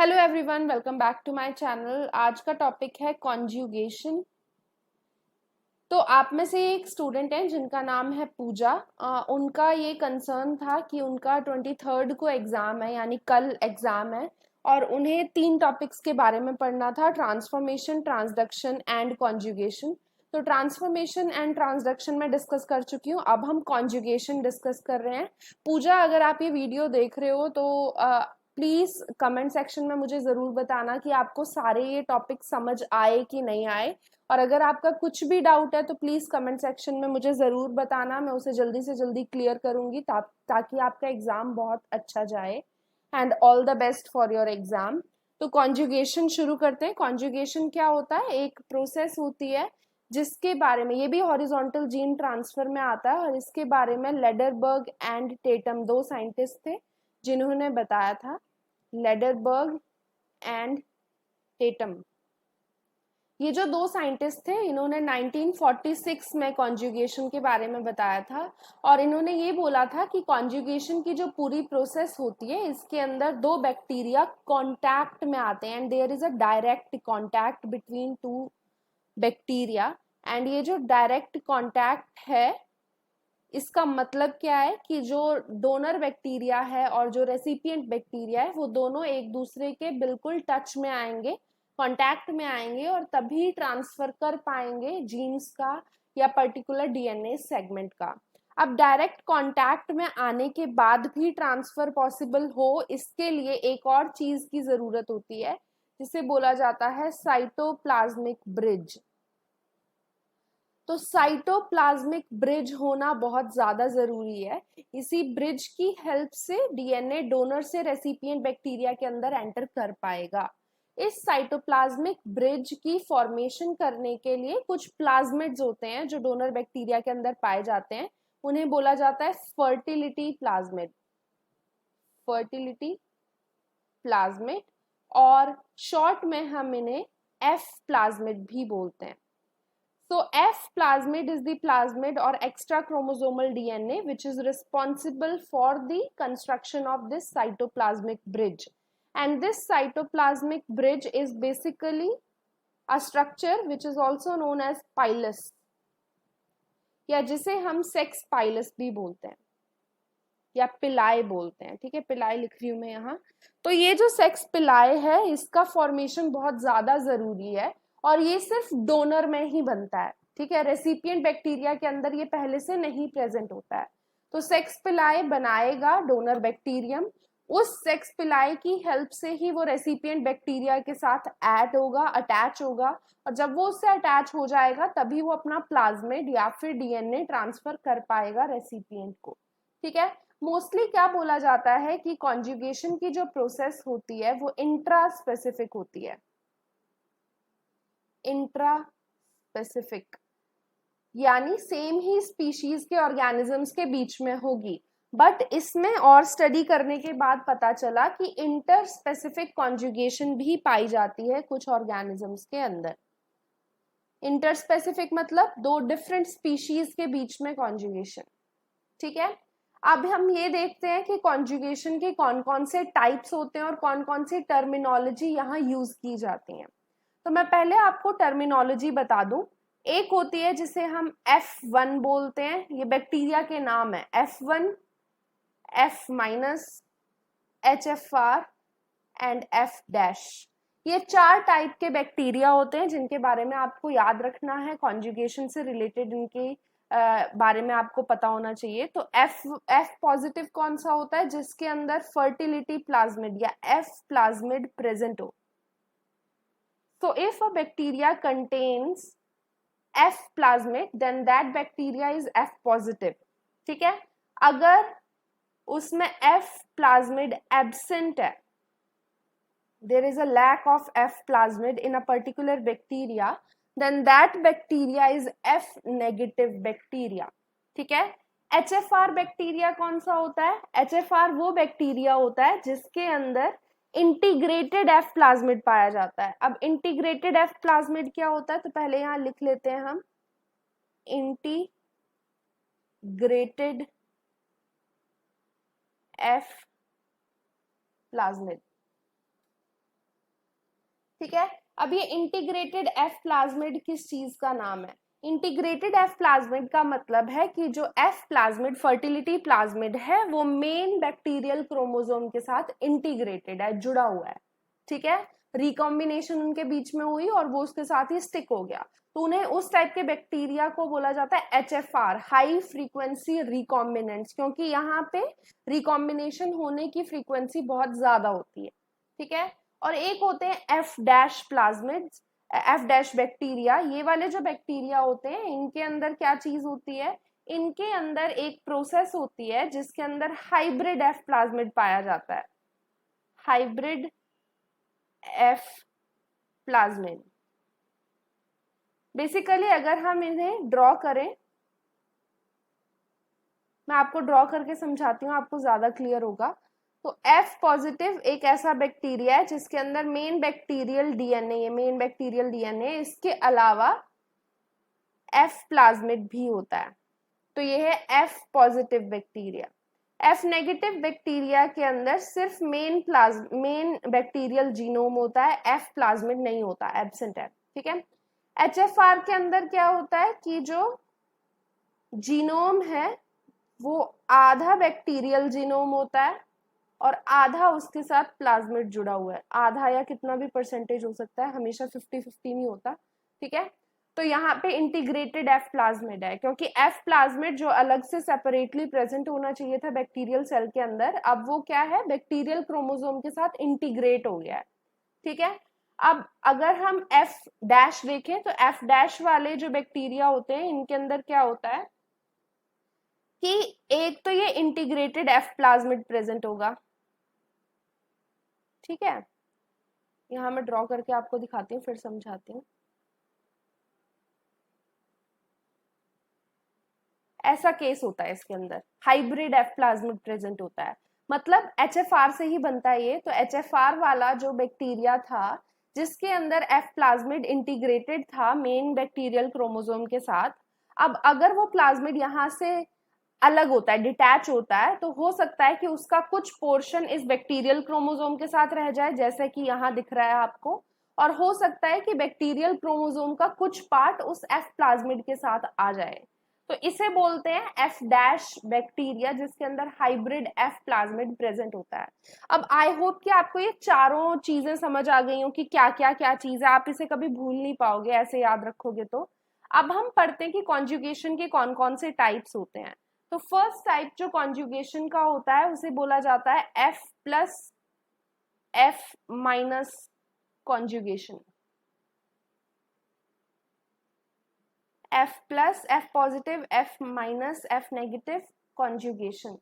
Hello everyone, welcome back to my channel. आज का topic है कॉन्जुगेशन। तो आप में से एक स्टूडेंट हैं जिनका नाम है पूजा। उनका ये कंसर्न था कि उनका 23rd को एग्ज़ाम है, यानी कल एग्ज़ाम है, और उन्हें 3 टॉपिक्स के बारे में पढ़ना था: ट्रांसफॉर्मेशन, ट्रांसडक्शन एंड कॉन्जुगेशन। तो ट्रांसफॉर्मेशन एंड ट्रांसडक्शन में डिस्कस कर चुकी हूँ, अब हम कॉन्जुगेशन डिस्कस कर रहे हैं। पूजा, अगर आप ये वीडियो देख रहे हो तो प्लीज़ कमेंट सेक्शन में मुझे ज़रूर बताना कि आपको सारे ये टॉपिक समझ आए कि नहीं आए। और अगर आपका कुछ भी डाउट है तो प्लीज़ कमेंट सेक्शन में मुझे ज़रूर बताना, मैं उसे जल्दी से जल्दी क्लियर करूँगी ताकि आपका एग्ज़ाम बहुत अच्छा जाए। And all the best for your exam. तो कॉन्जुगेशन शुरू करते हैं। कॉन्जुगेशन क्या होता है? एक प्रोसेस होती है जिसके बारे में, ये भी हॉरिजॉन्टल जीन ट्रांसफर में आता है, और इसके बारे में लेडरबर्ग एंड टेटम 2 साइंटिस्ट थे जिन्होंने बताया था। लेडरबर्ग एंड टेटम, ये जो 2 साइंटिस्ट थे, इन्होंने 1946 में कॉन्जुगेशन के बारे में बताया था। और इन्होंने ये बोला था कि कॉन्जुगेशन की जो पूरी प्रोसेस होती है, इसके अंदर 2 बैक्टीरिया कांटेक्ट में आते हैं, and there is a direct contact between 2 bacteria. And ये जो डायरेक्ट कांटेक्ट है, इसका मतलब क्या है कि जो डोनर बैक्टीरिया है और जो रेसिपिएंट बैक्टीरिया है, वो दोनों एक दूसरे के बिल्कुल टच में आएंगे, कांटेक्ट में आएंगे, और तभी ट्रांसफर कर पाएंगे जीन्स का या पर्टिकुलर डीएनए सेगमेंट का। अब डायरेक्ट कांटेक्ट में आने के बाद भी ट्रांसफर पॉसिबल हो, इसके लिए एक और चीज की जरूरत होती है जिसे बोला जाता है साइटोप्लाज्मिक ब्रिज। तो साइटोप्लाज्मिक ब्रिज होना बहुत ज्यादा जरूरी है। इसी ब्रिज की हेल्प से डीएनए डोनर से रेसिपिएंट बैक्टीरिया के अंदर एंटर कर पाएगा। इस साइटोप्लाज्मिक ब्रिज की फॉर्मेशन करने के लिए कुछ प्लाज्मिड्स होते हैं जो डोनर बैक्टीरिया के अंदर पाए जाते हैं, उन्हें बोला जाता है फर्टिलिटी प्लाज्मिड। फर्टिलिटी प्लाज्मिड, और शॉर्ट में हम इन्हें एफ प्लाज्मिड भी बोलते हैं। So F plasmid is the plasmid or extra chromosomal DNA which is responsible for the construction of this cytoplasmic bridge. And this cytoplasmic bridge is basically a structure which is also known as pilus, या जिसे हम sex pilus भी बोलते हैं या पिलाए बोलते हैं। ठीक है, पिलाए लिख रही हूं मैं यहाँ। तो ये जो सेक्स पिलाए है, इसका फॉर्मेशन बहुत ज्यादा जरूरी है, और ये सिर्फ डोनर में ही बनता है। ठीक है, रेसिपिएंट बैक्टीरिया के अंदर ये पहले से नहीं प्रेजेंट होता है। तो सेक्स पिलाए बनाएगा डोनर बैक्टीरियम, उस सेक्स पिलाए की हेल्प से ही वो रेसिपिएंट बैक्टीरिया के साथ ऐड होगा, अटैच होगा, और जब वो उससे अटैच हो जाएगा तभी वो अपना प्लाज्मिड या फिर डीएनए ट्रांसफर कर पाएगा रेसिपिएंट को। ठीक है, मोस्टली क्या बोला जाता है कि कॉन्जुगेशन की जो प्रोसेस होती है वो इंट्रा स्पेसिफिक होती है। इंट्रा स्पेसिफिक यानी सेम ही स्पीशीज के ऑर्गेनिजम्स के बीच में होगी। बट इसमें और स्टडी करने के बाद पता चला कि इंटर स्पेसिफिक कॉन्जुगेशन भी पाई जाती है कुछ ऑर्गेनिजम्स के अंदर। इंटर स्पेसिफिक मतलब 2 डिफरेंट स्पीशीज के बीच में कॉन्जुगेशन। ठीक है, अब हम ये देखते हैं कि कॉन्जुगेशन के कौन कौन से टाइप्स होते हैं और कौन कौन सी टर्मिनोलॉजी यहाँ यूज की जाती है। तो मैं पहले आपको टर्मिनोलॉजी बता दूं। एक होती है जिसे हम F1 बोलते हैं, ये बैक्टीरिया के नाम है। F1, F-, HFR and F-। ये 4 टाइप के बैक्टीरिया होते हैं जिनके बारे में आपको याद रखना है, कॉन्जुगेशन से रिलेटेड इनके बारे में आपको पता होना चाहिए। तो F पॉजिटिव कौन सा होता है? जिसके अंदर फर्टिलिटी प्लाज्मिड या F प्लाज्मिड प्रेजेंट हो। So if a bacteria contains F plasmid, then that bacteria is F positive. ठीक है, अगर उसमें F plasmid absent है, there is a lack of F plasmid in a particular bacteria, then that bacteria is F negative bacteria. ठीक है, HFR bacteria कौन सा होता है? HFR वो बैक्टीरिया होता है जिसके अंदर इंटीग्रेटेड एफ प्लाज्मिड पाया जाता है। अब इंटीग्रेटेड एफ प्लाज्मिड क्या होता है, तो पहले यहां लिख लेते हैं हम, इंटीग्रेटेड एफ प्लाज्मिड। ठीक है। अब ये इंटीग्रेटेड एफ प्लाज्मिड किस चीज का नाम है? इंटीग्रेटेड एफ प्लाज्मिड का मतलब है कि जो एफ प्लाज्मिड फर्टिलिटी प्लाज्मिड है वो मेन बैक्टीरियल क्रोमोसोम के साथ इंटीग्रेटेड है, जुड़ा हुआ है। ठीक है, रिकॉम्बिनेशन उनके बीच में हुई और वो उसके साथ ही स्टिक हो गया, तो उन्हें उस टाइप के बैक्टीरिया को बोला जाता है HFR, हाई फ्रीक्वेंसी रिकॉम्बिनेंट्स, क्योंकि यहाँ पे रिकॉम्बिनेशन होने की फ्रीक्वेंसी बहुत ज्यादा होती है। ठीक है, और एक होते हैं F dash plasmids, F dash bacteria. ये वाले जो बैक्टीरिया होते हैं इनके अंदर क्या चीज होती है, इनके अंदर एक प्रोसेस होती है जिसके अंदर हाइब्रिड एफ प्लाज्मिड पाया जाता है, हाइब्रिड एफ प्लाज्मिड। बेसिकली अगर हम इन्हें ड्रॉ करें, मैं आपको ड्रॉ करके समझाती हूँ, आपको ज्यादा क्लियर होगा। तो एफ पॉजिटिव एक ऐसा बैक्टीरिया है जिसके अंदर मेन बैक्टीरियल डीएनए, ये मेन बैक्टीरियल डीएनए, इसके अलावा एफ प्लाज्मिड भी होता है, तो ये है F positive bacteria. F negative bacteria के अंदर सिर्फ मेन बैक्टीरियल जीनोम होता है, एफ प्लाज्मिड नहीं होता, एब्सेंट है। ठीक है, HFR के अंदर क्या होता है कि जो जीनोम है वो आधा बैक्टीरियल जीनोम होता है और आधा उसके साथ प्लाज्मिड जुड़ा हुआ है। आधा या कितना भी परसेंटेज हो सकता है, हमेशा 50-50 नहीं होता। ठीक है, तो यहाँ पे इंटीग्रेटेड एफ प्लाज्मिड है, क्योंकि एफ प्लाज्मिड जो अलग से सेपरेटली प्रेजेंट होना चाहिए था बैक्टीरियल सेल के अंदर, अब वो क्या है, बैक्टीरियल क्रोमोसोम के साथ इंटीग्रेट हो गया है। ठीक है, अब अगर हम एफ डैश देखें तो एफ डैश वाले जो बैक्टीरिया होते हैं इनके अंदर क्या होता है कि एक तो ये इंटीग्रेटेड एफ प्लाज्मिड प्रेजेंट होगा। ठीक है, यहां मैं ड्रॉ करके आपको दिखाती हूँ, फिर समझाती हूँ। ऐसा केस होता है, इसके अंदर हाइब्रिड एफ प्लाज्मिड प्रेजेंट होता है, मतलब HFR से ही बनता है ये। तो HFR वाला जो बैक्टीरिया था जिसके अंदर एफ प्लाज्मिड इंटीग्रेटेड था मेन बैक्टीरियल क्रोमोसोम के साथ, अब अगर वो प्लाज्मिड यहाँ से अलग होता है, डिटैच होता है, तो हो सकता है कि उसका कुछ पोर्शन इस बैक्टीरियल क्रोमोसोम के साथ रह जाए, जैसे कि यहाँ दिख रहा है आपको, और हो सकता है कि बैक्टीरियल क्रोमोसोम का कुछ पार्ट उस एफ प्लाज्मिड के साथ आ जाए, तो इसे बोलते हैं एफ डैश बैक्टीरिया, जिसके अंदर हाइब्रिड एफ प्लाज्मिड प्रेजेंट होता है। अब आई होप कि आपको ये चारों चीजें समझ आ गई हो कि क्या क्या क्या चीज है, आप इसे कभी भूल नहीं पाओगे ऐसे याद रखोगे तो। अब हम पढ़ते हैं कि कॉन्जुगेशन के कौन कौन से टाइप्स होते हैं। तो फर्स्ट टाइप जो कॉन्जुगेशन का होता है उसे बोला जाता है F plus F minus conjugation. F plus, F positive, F minus, F negative conjugation.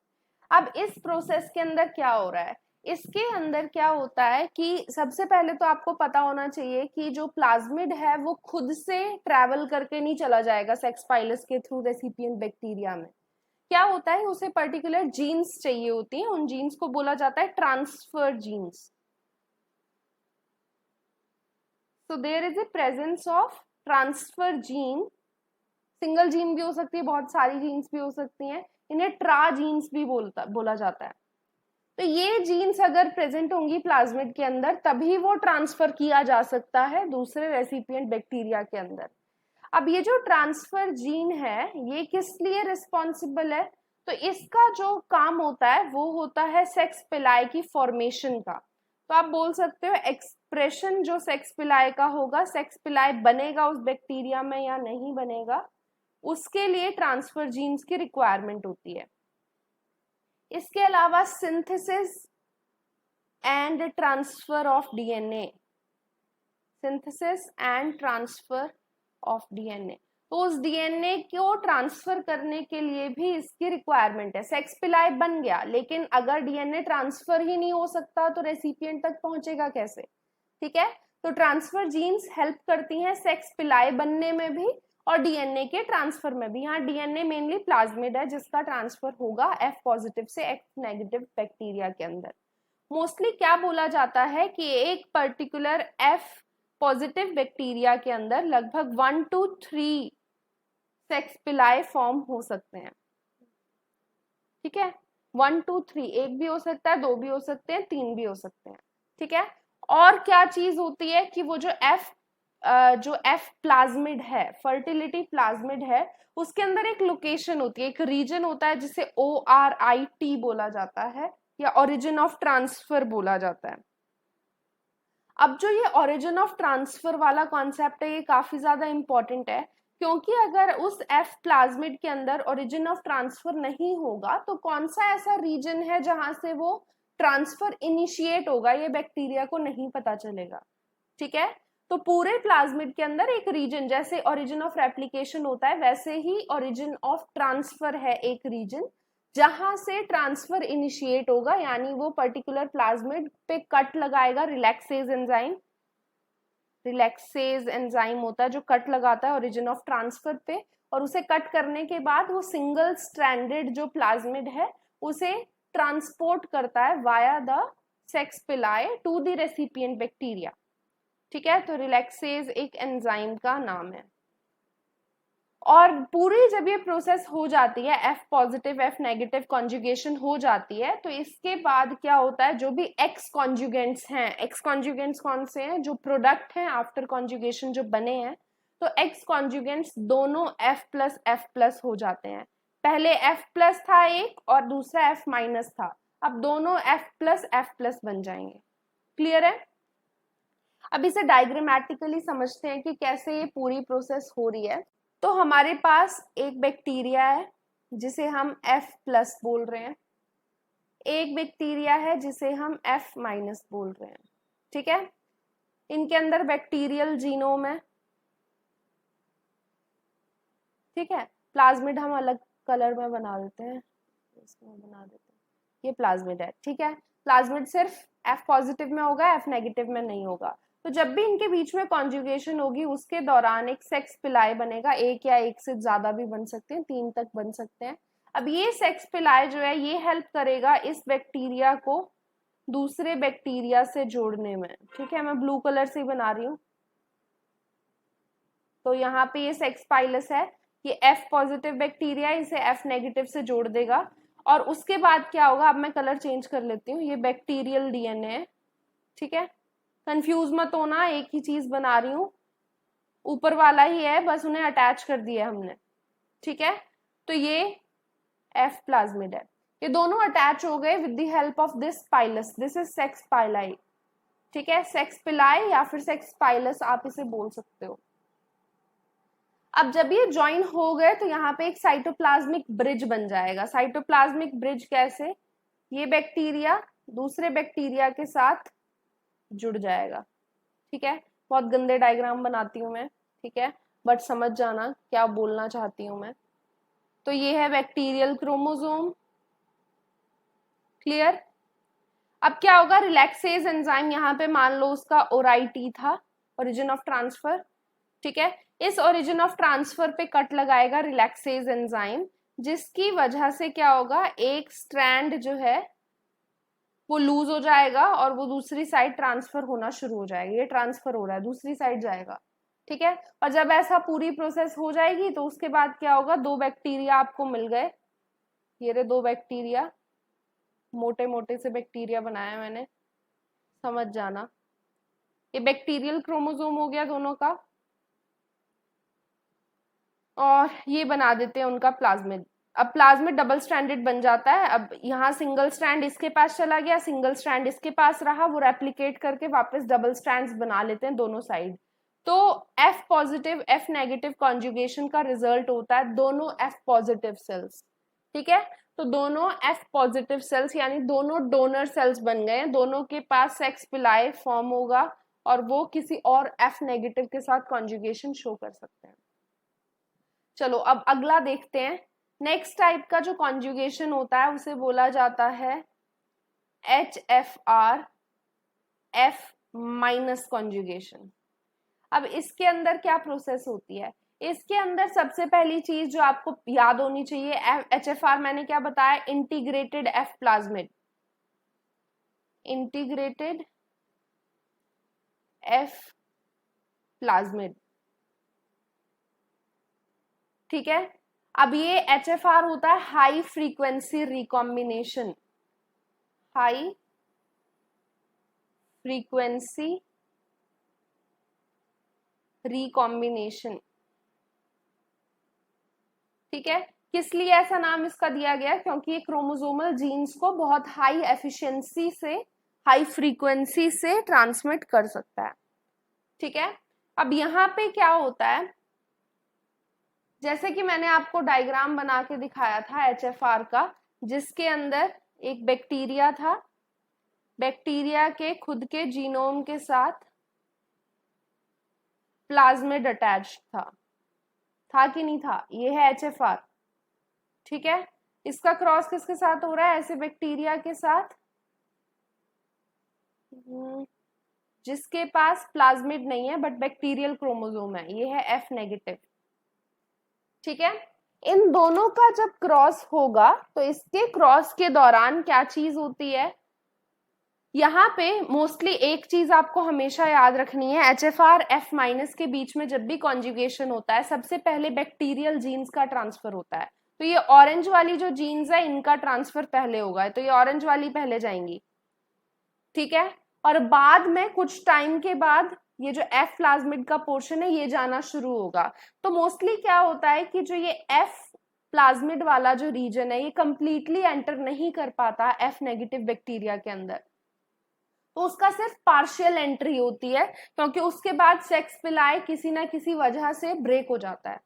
अब इस प्रोसेस के अंदर क्या हो रहा है, इसके अंदर क्या होता है कि सबसे पहले तो आपको पता होना चाहिए कि जो प्लाज्मिड है वो खुद से ट्रैवल करके नहीं चला जाएगा सेक्स पाइलस के थ्रू रेसिपिएंट बैक्टीरिया में। क्या होता है, उसे पर्टिकुलर जीन्स चाहिए होती हैं, उन जीन्स को बोला जाता है transfer genes. So there is a presence of transfer gene, single gene भी हो सकती है, बहुत सारी जीन्स भी हो सकती हैं, इन्हें ट्रा जीन्स भी बोला जाता है। तो ये जीन्स अगर प्रेजेंट होंगी प्लाज्मिड के अंदर तभी वो ट्रांसफर किया जा सकता है दूसरे रेसिपिएंट बैक्टीरिया के अंदर। अब ये जो ट्रांसफर जीन है ये किस लिए रिस्पॉन्सिबल है, तो इसका जो काम होता है वो होता है सेक्स पिलाई की फॉर्मेशन का। तो आप बोल सकते हो एक्सप्रेशन जो सेक्स पिलाई का होगा, सेक्स पिलाई बनेगा उस बैक्टीरिया में या नहीं बनेगा, उसके लिए ट्रांसफर जीन्स की रिक्वायरमेंट होती है। इसके अलावा synthesis and transfer of DNA, synthesis and transfer of DNA, तो उस डीएनए को ट्रांसफर करने के लिए भी इसकी रिक्वायरमेंट है। सेक्स पिलाई बन गया लेकिन अगर डीएनए ट्रांसफर ही नहीं हो सकता तो रेसिपिएंट तक पहुंचेगा कैसे। ठीक है, तो ट्रांसफर जीन्स हेल्प करती हैं सेक्स पिलाई बनने में भी और डीएनए के ट्रांसफर में भी। यहाँ डीएनए मेनली प्लाज्मिड है जिसका ट्रांसफर होगा एफ पॉजिटिव से एफ नेगेटिव बैक्टीरिया के अंदर। मोस्टली क्या बोला जाता है कि एक पर्टिकुलर एफ पॉजिटिव बैक्टीरिया के अंदर लगभग 1 to 3 सेक्स पिलाई फॉर्म हो सकते हैं। ठीक है, 1 to 3, एक भी हो सकता है, 2 भी हो सकते हैं, 3 भी हो सकते हैं। ठीक है, और क्या चीज होती है कि वो जो एफ प्लाज्मिड है, फर्टिलिटी प्लाज्मिड है, उसके अंदर एक लोकेशन होती है, एक रीजन होता है जिसे ORIT बोला जाता है या ओरिजिन ऑफ ट्रांसफर बोला जाता है। अब जो ये ओरिजिन ऑफ ट्रांसफर वाला कॉन्सेप्ट है ये काफी ज्यादा इंपॉर्टेंट है, क्योंकि अगर उस एफ प्लाज्मिड के अंदर ओरिजिन ऑफ ट्रांसफर नहीं होगा तो कौन सा ऐसा रीजन है जहां से वो ट्रांसफर इनिशिएट होगा ये बैक्टीरिया को नहीं पता चलेगा। ठीक है, तो पूरे प्लाज्मिड के अंदर एक रीजन, जैसे ओरिजिन ऑफ रेप्लिकेशन होता है वैसे ही ओरिजिन ऑफ ट्रांसफर है एक रीजन जहां से ट्रांसफर इनिशिएट होगा, यानी वो पर्टिकुलर प्लाज्मिड पे कट लगाएगा रिलैक्सेज एंजाइम। रिलैक्सेज एंजाइम होता है जो कट लगाता है ओरिजिन ऑफ ट्रांसफर पे, और उसे कट करने के बाद वो सिंगल स्ट्रैंडेड जो प्लाज्मिड है उसे ट्रांसपोर्ट करता है via the sex pili to the recipient bacteria. ठीक है, तो रिलैक्सेज एक एंजाइम का नाम है। और पूरी जब ये प्रोसेस हो जाती है, F positive F negative conjugation हो जाती है, तो इसके बाद क्या होता है, जो भी एक्स कॉन्जुगेंट्स हैं, एक्स कॉन्जुगेंट्स कौन से हैं, जो प्रोडक्ट हैं आफ्टर कॉन्जुगेशन जो बने हैं, तो एक्स कॉन्जुगेंट्स दोनों एफ प्लस हो जाते हैं। पहले एफ प्लस था एक और दूसरा एफ माइनस था, अब दोनों एफ प्लस बन जाएंगे। क्लियर है? अब इसे डायग्रामेटिकली समझते हैं कि कैसे ये पूरी प्रोसेस हो रही है। तो हमारे पास एक बैक्टीरिया है जिसे हम F प्लस बोल रहे हैं, एक बैक्टीरिया है जिसे हम F माइनस बोल रहे हैं। ठीक है, इनके अंदर बैक्टीरियल जीनोम है। ठीक है, प्लाज्मिड हम अलग कलर में बना देते हैं, इसमें बना देते हैं, ये प्लाज्मिड है। ठीक है, प्लाज्मिड सिर्फ F पॉजिटिव में होगा, F नेगेटिव में नहीं होगा। तो जब भी इनके बीच में कॉन्जुगेशन होगी उसके दौरान एक सेक्स पिलाई बनेगा, एक या एक से ज्यादा भी बन सकते हैं, 3 तक बन सकते हैं। अब ये सेक्स पिलाई जो है ये हेल्प करेगा इस बैक्टीरिया को दूसरे बैक्टीरिया से जोड़ने में। ठीक है, मैं ब्लू कलर से बना रही हूँ। तो यहाँ पे ये सेक्स पाइलस है, ये F पॉजिटिव बैक्टीरिया, इसे F नेगेटिव से जोड़ देगा। और उसके बाद क्या होगा, अब मैं कलर चेंज कर लेती हूँ, ये बैक्टीरियल डीएनए है। ठीक है, कंफ्यूज मत होना, एक ही चीज बना रही हूं, ऊपर वाला ही है, बस उन्हें अटैच कर दिया हमने। ठीक है, तो ये एफ प्लाज्मिड है, ये दोनों अटैच हो गए with the help of this pilus, this is sex pili. ठीक है, सेक्स पिलाई या फिर सेक्स पाइलस आप इसे बोल सकते हो। अब जब ये ज्वाइन हो गए तो यहाँ पे एक साइटोप्लाज्मिक ब्रिज बन जाएगा। साइटोप्लाज्मिक ब्रिज कैसे, ये बैक्टीरिया दूसरे बैक्टीरिया के साथ जुड़ जाएगा। ठीक है, बहुत गंदे डायग्राम बनाती हूँ मैं, ठीक है, बट समझ जाना क्या बोलना चाहती हूँ मैं। तो ये है बैक्टीरियल क्रोमोसोम। क्लियर? अब क्या होगा, रिलैक्सेज एंजाइम, यहाँ पे मान लो उसका ORIT था, ओरिजिन ऑफ ट्रांसफर। ठीक है, इस ओरिजिन ऑफ ट्रांसफर पे कट लगाएगा रिलैक्सेज एंजाइम, जिसकी वजह से क्या होगा, एक स्ट्रैंड जो है वो लूज हो जाएगा और वो दूसरी साइड ट्रांसफर होना शुरू हो जाएगा। ये ट्रांसफर हो रहा है, दूसरी साइड जाएगा। ठीक है, और जब ऐसा पूरी प्रोसेस हो जाएगी तो उसके बाद क्या होगा, 2 बैक्टीरिया आपको मिल गए, ये रहे 2 बैक्टीरिया, मोटे मोटे से बैक्टीरिया बनाया मैंने, समझ जाना। ये बैक्टीरियल क्रोमोसोम हो गया दोनों का, और ये बना देते हैं उनका प्लाज्मिड। अब प्लाज्मिड डबल स्ट्रैंडेड बन जाता है। अब यहाँ सिंगल स्ट्रैंड इसके पास चला गया, सिंगल स्ट्रैंड इसके पास रहा, वो रेप्लिकेट करके वापस डबल स्ट्रैंड्स बना लेते हैं दोनों साइड। तो F positive F negative conjugation का रिजल्ट होता है दोनों F पॉजिटिव सेल्स। ठीक है, तो दोनों F पॉजिटिव सेल्स यानी दोनों डोनर सेल्स बन गए हैं, दोनों के पास सेक्स पिलाई फॉर्म होगा और वो किसी और F नेगेटिव के साथ कॉन्जुगेशन शो कर सकते हैं। चलो अब अगला देखते हैं। नेक्स्ट टाइप का जो कॉन्जुगेशन होता है उसे बोला जाता है HFR F माइनस कॉन्जुगेशन। अब इसके अंदर क्या प्रोसेस होती है, इसके अंदर सबसे पहली चीज जो आपको याद होनी चाहिए, HFR मैंने क्या बताया, integrated F plasmid, integrated F plasmid. ठीक है, अब ये HFR होता है high frequency recombination, high frequency recombination. ठीक है, किस लिए ऐसा नाम इसका दिया गया? क्योंकि ये क्रोमोसोमल जीन्स को बहुत हाई एफिशिएंसी से, हाई फ्रीक्वेंसी से ट्रांसमिट कर सकता है। ठीक है, अब यहाँ पे क्या होता है, जैसे कि मैंने आपको डायग्राम बना के दिखाया था एचएफआर का, जिसके अंदर एक बैक्टीरिया था, बैक्टीरिया के खुद के जीनोम के साथ प्लाज्मिड अटैच था कि नहीं था? ये है एचएफआर। ठीक है, इसका क्रॉस किसके साथ हो रहा है? ऐसे बैक्टीरिया के साथ जिसके पास प्लाज्मिड नहीं है बट बैक्टीरियल क्रोमोसोम है, ये है एफ नेगेटिव। ठीक है, इन दोनों का जब क्रॉस होगा तो इसके क्रॉस के दौरान क्या चीज होती है? यहाँ पे मोस्टली एक चीज आपको हमेशा याद रखनी है, एचएफआर एफ माइनस के बीच में जब भी कॉन्जुगेशन होता है सबसे पहले बैक्टीरियल जीन्स का ट्रांसफर होता है। तो ये ऑरेंज वाली जो जीन्स है इनका ट्रांसफर पहले होगा, तो ये ऑरेंज वाली पहले जाएंगी। ठीक है, और बाद में कुछ टाइम के बाद ये जो एफ प्लाज्मिड का पोर्शन है ये जाना शुरू होगा। तो मोस्टली क्या होता है कि जो ये एफ प्लाज्मिड वाला जो रीजन है ये कंप्लीटली एंटर नहीं कर पाता एफ नेगेटिव बैक्टीरिया के अंदर, तो उसका सिर्फ पार्शियल एंट्री होती है, क्योंकि उसके बाद सेक्स पिलाए किसी ना किसी वजह से ब्रेक हो जाता है।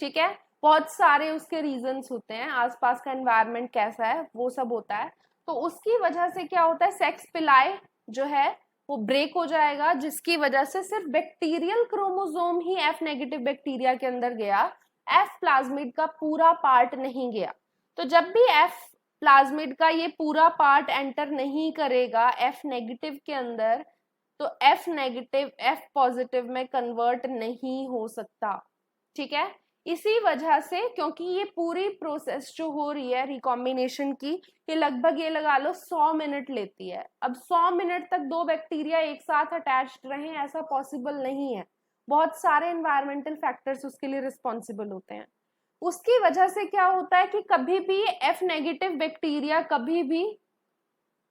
ठीक है, बहुत सारे उसके रीजंस होते हैं, आसपास का एनवायरनमेंट कैसा है वो सब होता है, तो उसकी वजह से क्या होता है, सेक्स पिलाए जो है वो ब्रेक हो जाएगा, जिसकी वजह से सिर्फ बैक्टीरियल क्रोमोसोम ही एफ नेगेटिव बैक्टीरिया के अंदर गया, एफ प्लाज्मिड का पूरा पार्ट नहीं गया। तो जब भी एफ प्लाज्मिड का ये पूरा पार्ट एंटर नहीं करेगा एफ नेगेटिव के अंदर, तो एफ नेगेटिव एफ पॉजिटिव में कन्वर्ट नहीं हो सकता। ठीक है, इसी वजह से, क्योंकि ये पूरी प्रोसेस जो हो रही है रिकॉम्बिनेशन की, ये लगभग ये लगा लो 100 मिनट लेती है। अब 100 मिनट तक दो बैक्टीरिया एक साथ अटैच्ड रहें ऐसा पॉसिबल नहीं है, बहुत सारे एनवायरमेंटल फैक्टर्स उसके लिए रिस्पॉन्सिबल होते हैं। उसकी वजह से क्या होता है कि कभी भी एफ नेगेटिव बैक्टीरिया कभी भी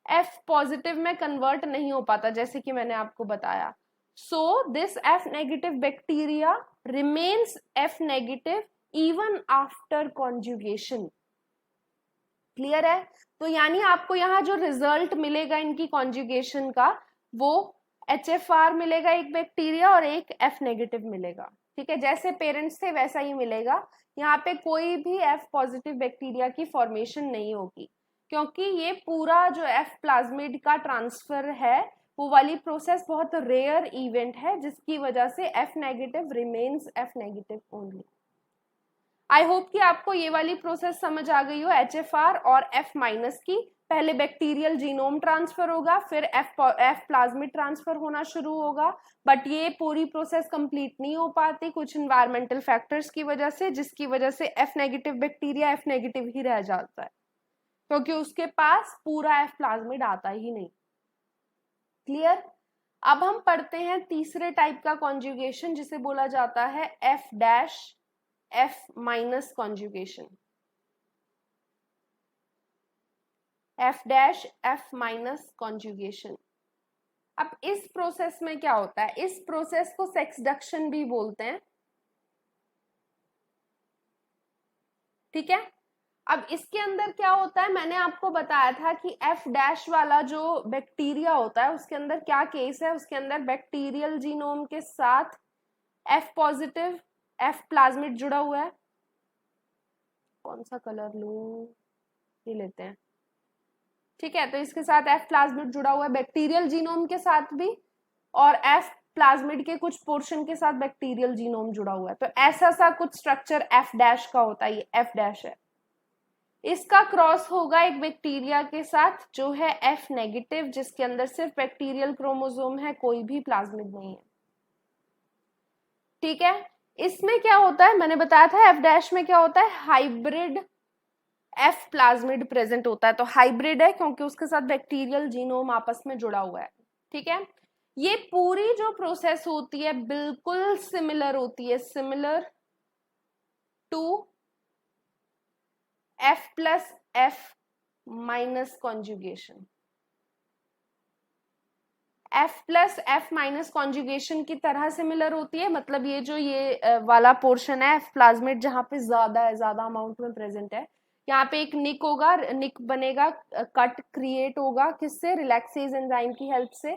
एफ पॉजिटिव में कन्वर्ट नहीं हो पाता, जैसे कि मैंने आपको बताया। So this F negative bacteria remains F negative even after conjugation. Clear है? तो यानी आपको यहाँ जो रिजल्ट मिलेगा इनकी कॉन्जुगेशन का, वो एचएफआर मिलेगा एक बैक्टीरिया और एक एफ नेगेटिव मिलेगा। ठीक है, जैसे पेरेंट्स थे वैसा ही मिलेगा। यहाँ पे कोई भी एफ पॉजिटिव बैक्टीरिया की फॉर्मेशन नहीं होगी, क्योंकि ये पूरा जो एफ प्लाज्मिड का ट्रांसफर है वो वाली प्रोसेस बहुत रेयर इवेंट है, जिसकी वजह से F negative remains F negative only. I hope कि आपको ये वाली प्रोसेस समझ आ गई हो, एचएफआर और एफ माइनस की। पहले बैक्टीरियल जीनोम ट्रांसफर होगा, फिर एफ प्लाज्मिड ट्रांसफर होना शुरू होगा, बट ये पूरी प्रोसेस कंप्लीट नहीं हो पाती कुछ इन्वायरमेंटल फैक्टर्स की वजह से, जिसकी वजह से F negative bacteria F negative ही रह जाता है, क्योंकि उसके पास पूरा एफ प्लाज्मिड आता ही नहीं। क्लियर? अब हम पढ़ते हैं तीसरे टाइप का कॉन्जुगेशन, जिसे बोला जाता है F dash F minus conjugation. F dash F minus conjugation. अब इस प्रोसेस में क्या होता है, इस प्रोसेस को सेक्सडक्शन भी बोलते हैं। ठीक है, अब इसके अंदर क्या होता है, मैंने आपको बताया था कि एफ डैश वाला जो बैक्टीरिया होता है उसके अंदर क्या केस है, उसके अंदर बैक्टीरियल जीनोम के साथ एफ पॉजिटिव एफ प्लाज्मिड जुड़ा हुआ है। कौन सा कलर लूं, ये लेते हैं। ठीक है, तो इसके साथ एफ प्लाज्मिड जुड़ा हुआ है बैक्टीरियल जीनोम के साथ भी, और एफ प्लाज्मिड के कुछ पोर्शन के साथ बैक्टीरियल जीनोम जुड़ा हुआ है। तो ऐसा सा कुछ स्ट्रक्चर एफ डैश का होता है, ये एफ डैश है। इसका क्रॉस होगा एक बैक्टीरिया के साथ जो है एफ नेगेटिव, जिसके अंदर सिर्फ बैक्टीरियल क्रोमोसोम है, कोई भी प्लाज्मिड नहीं है। ठीक है, इसमें क्या होता है, मैंने बताया था एफ डैश में क्या होता है, हाइब्रिड एफ प्लाज्मिड प्रेजेंट होता है। तो हाइब्रिड है क्योंकि उसके साथ बैक्टीरियल जीनोम आपस में जुड़ा हुआ है। ठीक है, ये पूरी जो प्रोसेस होती है बिल्कुल सिमिलर होती है, similar to F plus F minus conjugation. F plus F minus conjugation की तरह सिमिलर होती है, मतलब ये जो ये वाला पोर्शन है F प्लाज्मिड जहाँ पे ज्यादा है, ज्यादा अमाउंट में प्रेजेंट है, यहाँ पे एक निक होगा, निक बनेगा, कट क्रिएट होगा, किससे, रिलैक्सेज एंजाइम की हेल्प से,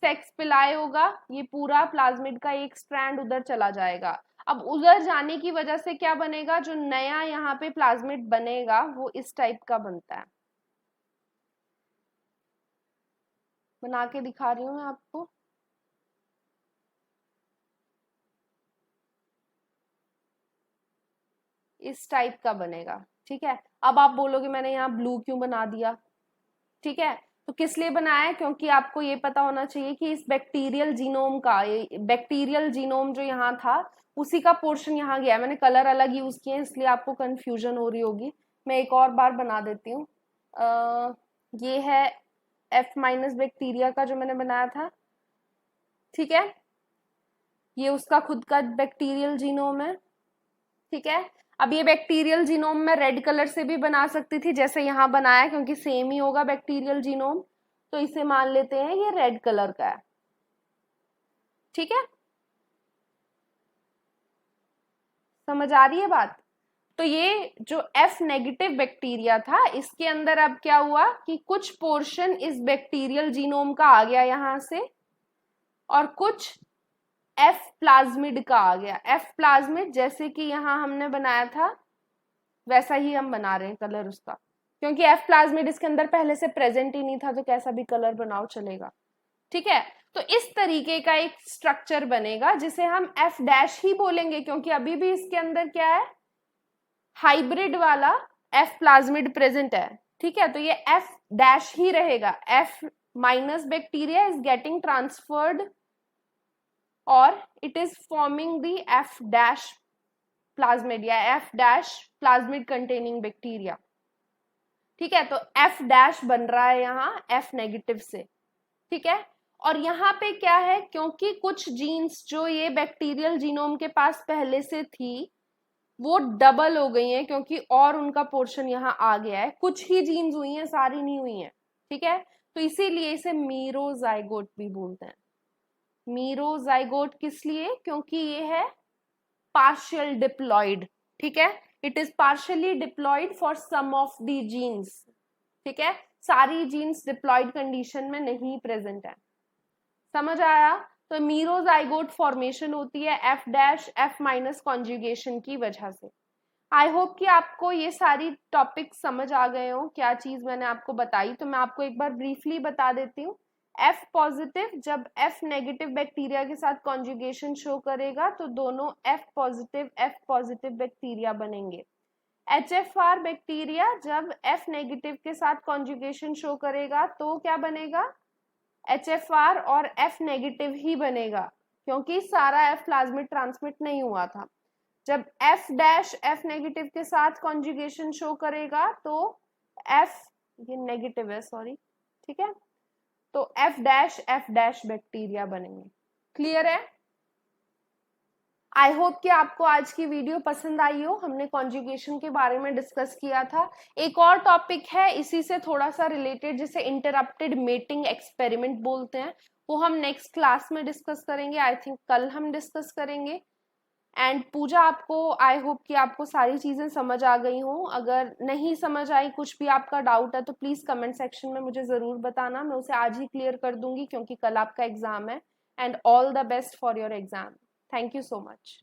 सेक्स पिलाए होगा, ये पूरा प्लाज्मिड का एक स्ट्रैंड उधर चला जाएगा। अब उधर जाने की वजह से क्या बनेगा, जो नया यहाँ पे प्लाज्मिड बनेगा वो इस टाइप का बनता है, बना के दिखा रही हूँ मैं आपको। इस टाइप का बनेगा, ठीक है। अब आप बोलोगे मैंने यहाँ ब्लू क्यों बना दिया, ठीक है, तो किस लिए बनाया है, क्योंकि आपको ये पता होना चाहिए कि इस बैक्टीरियल जीनोम का, बैक्टीरियल जीनोम जो यहाँ था उसी का पोर्शन यहाँ गया है। मैंने कलर अलग यूज किए हैं इसलिए आपको कंफ्यूजन हो रही होगी, मैं एक और बार बना देती हूँ। ये है F माइनस बैक्टीरिया का जो मैंने बनाया था, ठीक है, ये उसका खुद का बैक्टीरियल जीनोम है, ठीक है। अब ये बैक्टीरियल जीनोम में रेड कलर से भी बना सकती थी जैसे यहाँ बनाया, क्योंकि सेम ही होगा बैक्टीरियल जीनोम, तो इसे मान लेते हैं ये रेड कलर का है, ठीक है, समझ आ रही है बात। तो ये जो F नेगेटिव बैक्टीरिया था इसके अंदर अब क्या हुआ कि कुछ पोर्शन इस बैक्टीरियल जीनोम का आ गया यहां से, और कुछ F प्लाज्मिड का आ गया। F प्लाज्मिड जैसे कि यहाँ हमने बनाया था वैसा ही हम बना रहे हैं कलर उसका, क्योंकि F प्लाज्मिड इसके अंदर पहले से प्रेजेंट ही नहीं था, तो कैसा भी कलर बनाओ चलेगा, ठीक है। तो इस तरीके का एक स्ट्रक्चर बनेगा जिसे हम F डैश ही बोलेंगे, क्योंकि अभी भी इसके अंदर क्या है, हाइब्रिड वाला F प्लाज्मिड प्रेजेंट है, ठीक है, तो ये F डैश ही रहेगा। F minus bacteria is getting transferred और it is forming the F dash plasmid या F dash plasmid containing bacteria, ठीक है। तो F डैश बन रहा है यहाँ F नेगेटिव से, ठीक है। और यहाँ पे क्या है, क्योंकि कुछ जीन्स जो ये बैक्टीरियल जीनोम के पास पहले से थी वो डबल हो गई हैं, क्योंकि और उनका पोर्शन यहाँ आ गया है, कुछ ही जीन्स हुई हैं, सारी नहीं हुई हैं, ठीक है। तो इसीलिए इसे मीरोजाइगोट भी बोलते हैं। मीरोजाइगोट किस लिए, क्योंकि ये है पार्शियल डिप्लॉइड, ठीक है, it is partially diploid for some of the genes, ठीक है, सारी जीन्स डिप्लॉइड कंडीशन में नहीं प्रेजेंट है, समझ आया। तो मीरोजाइगोट फॉर्मेशन होती है F dash F minus conjugation की वजह से। आई होप कि आपको ये सारी टॉपिक समझ आ गए हो, क्या चीज मैंने आपको बताई, तो मैं आपको एक बार ब्रीफली बता देती हूँ। F पॉजिटिव जब F नेगेटिव बैक्टीरिया के साथ कॉन्जुगेशन शो करेगा तो दोनों F पॉजिटिव बैक्टीरिया बनेंगे। HFR बैक्टीरिया जब F नेगेटिव के साथ कॉन्जुगेशन शो करेगा तो क्या बनेगा, HFR और F नेगेटिव ही बनेगा, क्योंकि सारा F प्लाज्मिड ट्रांसमिट नहीं हुआ था। जब F डैश F नेगेटिव के साथ कॉन्जुगेशन शो करेगा तो F, ये नेगेटिव है सॉरी, ठीक है, तो F डैश बैक्टीरिया बनेंगे। क्लियर है। आई होप कि आपको आज की वीडियो पसंद आई हो, हमने कॉन्जुगेशन के बारे में डिस्कस किया था। एक और टॉपिक है इसी से थोड़ा सा रिलेटेड जिसे इंटरप्टेड मेटिंग एक्सपेरिमेंट बोलते हैं, वो हम नेक्स्ट क्लास में डिस्कस करेंगे, आई थिंक कल हम डिस्कस करेंगे। एंड पूजा, आपको आई होप कि आपको सारी चीजें समझ आ गई हो, अगर नहीं समझ आई, कुछ भी आपका डाउट है तो प्लीज कमेंट सेक्शन में मुझे जरूर बताना, मैं उसे आज ही क्लियर कर दूंगी क्योंकि कल आपका एग्जाम है। And all the best for your exam. Thank you so much.